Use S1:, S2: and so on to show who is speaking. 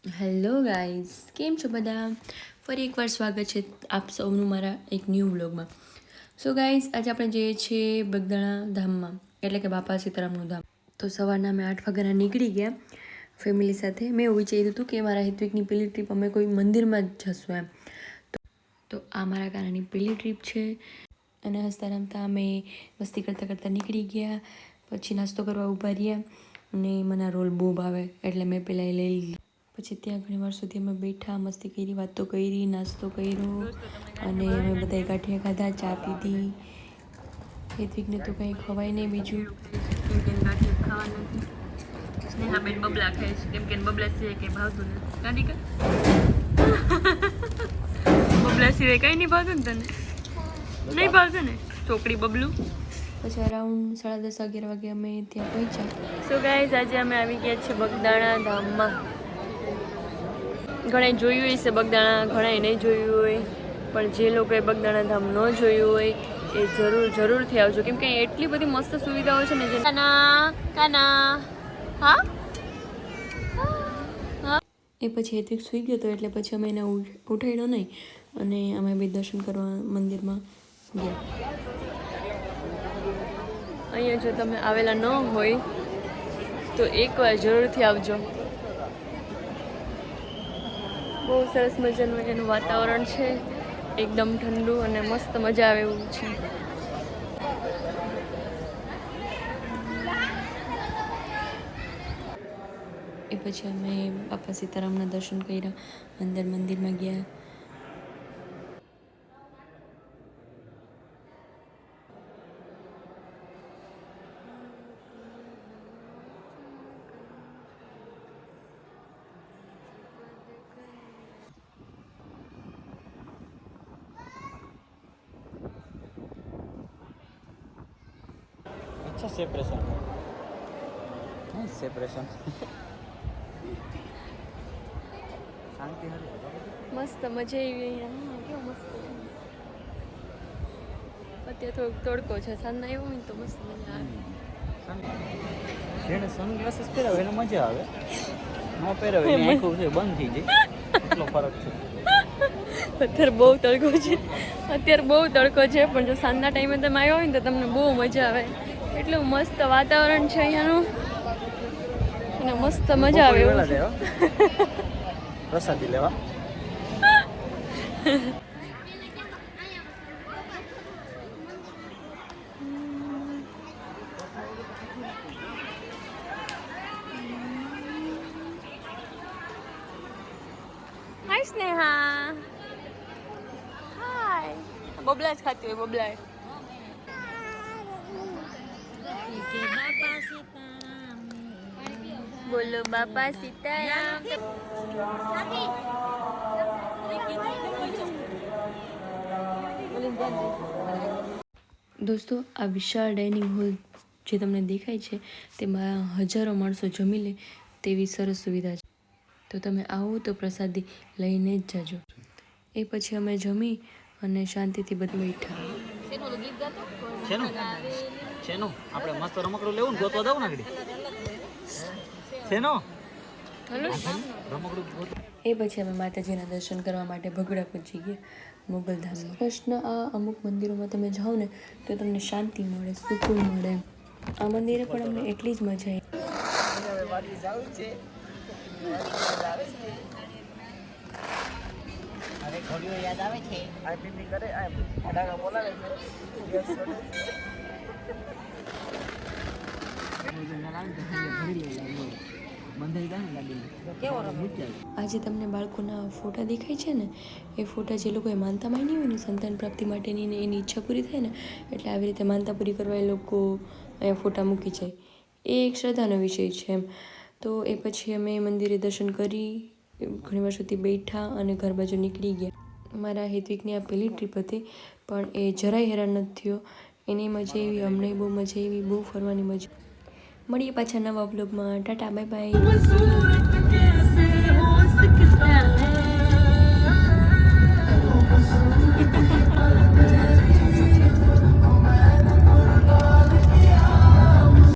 S1: Hello guys, કેમ છો બધા? ફરી એકવાર સ્વાગત છે આપ સૌનું મારા એક ન્યૂ વ્લોગમાં. સો ગાઈઝ, આજે આપણે જઈએ છીએ બગદાણા ધામમાં, એટલે કે બાપા સીતારામનું ધામ. તો સવારના અમે 8 વાગ્યાના નીકળી ગયા ફેમિલી સાથે. મેં એવું વિચાર્યું હતું કે મારા હિતવિકની પેલી ટ્રીપ અમે કોઈ મંદિરમાં જ જશું એમ. તો આ મારા કાનાની પેલી ટ્રીપ છે અને હસતા રમતા અમે મસ્તી કરતાં કરતાં નીકળી ગયા. પછી નાસ્તો કરવા ઊભા રહ્યા અને મને રોલ બહુ ભાવે એટલે મેં પહેલાં એ લઈ લીધી. પછી ત્યાં ઘણી વાર સુધી અમે બેઠા, મસ્તી કરી, વાતો કરી, નાસ્તો કર્યો અને અમે બધાએ ગાંઠિયા ખાધા, ચા પીધી. હેતવિકને તો કંઈ ખવાય નહીં બીજું, કેમ કે ગાંઠિયા ખાવા નથી. સ્નેહાબેન બબલા ખાય છે કેમ કે બબલા સિવાય કંઈ ભાવતું નથી. ગાંધી કા બબલા સિવાય કંઈ નહીં ભાવતું ને તને? નહીં ભાવતું ને ચોકડી બબલું. પછી અરાઉન્ડ 10:30-11 વાગે અમે ત્યાં પહોંચ્યા. સો ગાઈઝ, આજે અમે આવી ગયા છીએ બગદાણા ધામમાં. ઘણાએ જોયું હશે બગદાણા, ઘણાએ નહીં જોયું હોય, પણ જે લોકોએ બગદાણા ધામ ન જોયું હોય એ જરૂરથી આવજો, કેમ કે એટલી બધી મસ્ત સુવિધાઓ છે ને. જે એ પછી હેતવિક સૂઈ ગયો હતો એટલે પછી અમે એને ઉઠાડ્યો નહીં અને અમે બી દર્શન કરવા મંદિરમાં ગયા. અહીંયા જો તમે આવેલા ન હોય તો એકવાર જરૂરથી આવજો. બહુ સરસ મજાનું એનું વાતાવરણ છે, એકદમ ઠંડુ અને મસ્ત મજા આવે એવું છે. એ પછી અમે બાપા સીતારામના દર્શન કર્યા, અંદર મંદિરમાં ગયા.
S2: अच्छा सेपरेशन नहीं सेपरेशन शांति
S1: મસ્ત મજા આવી અહીંયા. કેવું મસ્ત છે. અત્યારે થોડોક તડકો છે, સાંજના આવ્યો હોય ને તો મસ્ત મજા આવે.
S2: જેને સનગ્લાસીસ પહેરાવે એને મજા આવે, ન પહેરાવે એની આંખો છે બંધ થઈ જાય, એટલો ફરક છે.
S1: અત્યારે બહુ તડકો છે, પણ જો સાંજના ટાઈમે તમે આવ્યો હોય ને તો તમને બહુ મજા આવે. એટલું મસ્ત વાતાવરણ છે અહીંયાનું અને મસ્ત મજા આવે એવું છે.
S2: પ્રસાદી લેવા
S1: હાય સ્નેહા, હાય. બબલા જ ખાતી હોય, બબલા. બોલો બાપા સીતારામ. દોસ્તો, આ વિશાળ ડાઇનિંગ હોલ જે તમને દેખાય છે તેમાં હજારો માણસો જમી લે તેવી સરસ સુવિધા છે. તો તમે આવો તો પ્રસાદી લઈને જ જાજો. એ પછી અમે જમી અને શાંતિથી બધું બેઠા.
S2: છેનું આપણે મસ્ત રમકડું લેવું ને ગોતવા દઉં ને છેનો રમકડું.
S1: એ પછી અમે માતાજીના દર્શન કરવા માટે ભગોડા પહોંચી ગયા મોગલધામમાં. કૃષ્ણ, આ અમુક મંદિરોમાં તમે જાઓ ને તો તમને શાંતિ મળે, સુકૂન મળે. આ મંદિરે પણ અમને એટલી જ મજા આવી.
S2: અરે ઘડીઓ યાદ આવે છે, આ પીપી કરે, આ અડાગા બોલાવે છે.
S1: આજે તમને બાળકોના ફોટા દેખાય છે ને, એ ફોટા જે લોકોએ માનતા માંગી હોય ને સંતાન પ્રાપ્તિ માટેની ને એની ઈચ્છા પૂરી થાય ને, એટલે આવી રીતે માનતા પૂરી કરવા એ લોકો અહીંયા ફોટા મૂકી જાય. એ એક શ્રદ્ધાનો વિષય છે એમ. તો એ પછી અમે મંદિરે દર્શન કરી, ઘણી વાર સુધી બેઠા અને ઘર બાજુ નીકળી ગયા. મારા હેતવિકની આ પહેલી ટ્રીપ હતી પણ એ જરાય હેરાન નથી થયો. એની મજા એવી, અમને બહુ મજા આવી, બહુ ફરવાની મજા. મળીએ પાછા નવા બ્લોગમાં. Tata, bye bye.